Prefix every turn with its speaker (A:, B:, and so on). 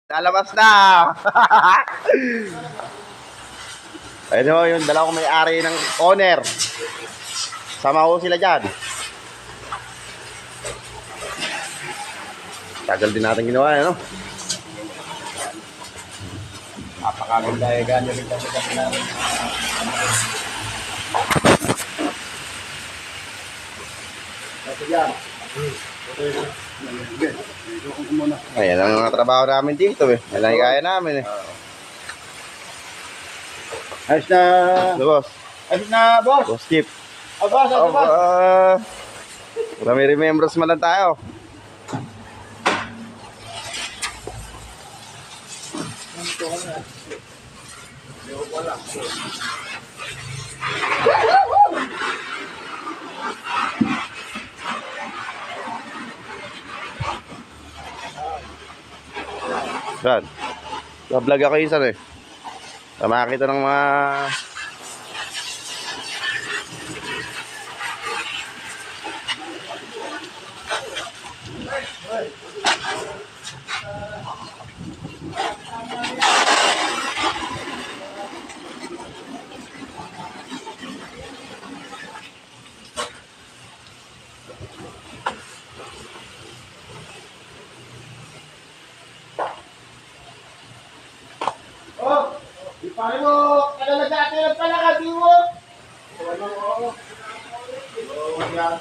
A: Lalabas na! Ayun o, yung dalawa ko may-ari ng owner. Sama ko sila dyan. Tagal din natin ginawa, no?
B: Napakaganda eh, ganyan rin kasi kami namin. Kasi yan.
A: Ayan ang mga trabaho namin dito eh. Yan ang kaya namin eh.
B: Ayos na.
A: So, boss.
B: Ayos na, boss.
A: Boss Chip.
B: Boss, ayos boss.
A: May remembrance man lang tayo. Saan? Vlog ako isa eh. Makakita ng mga
B: Oh, di paano mo? Ano na dati ng palakad, di mo? Ano mo? Oh, yan.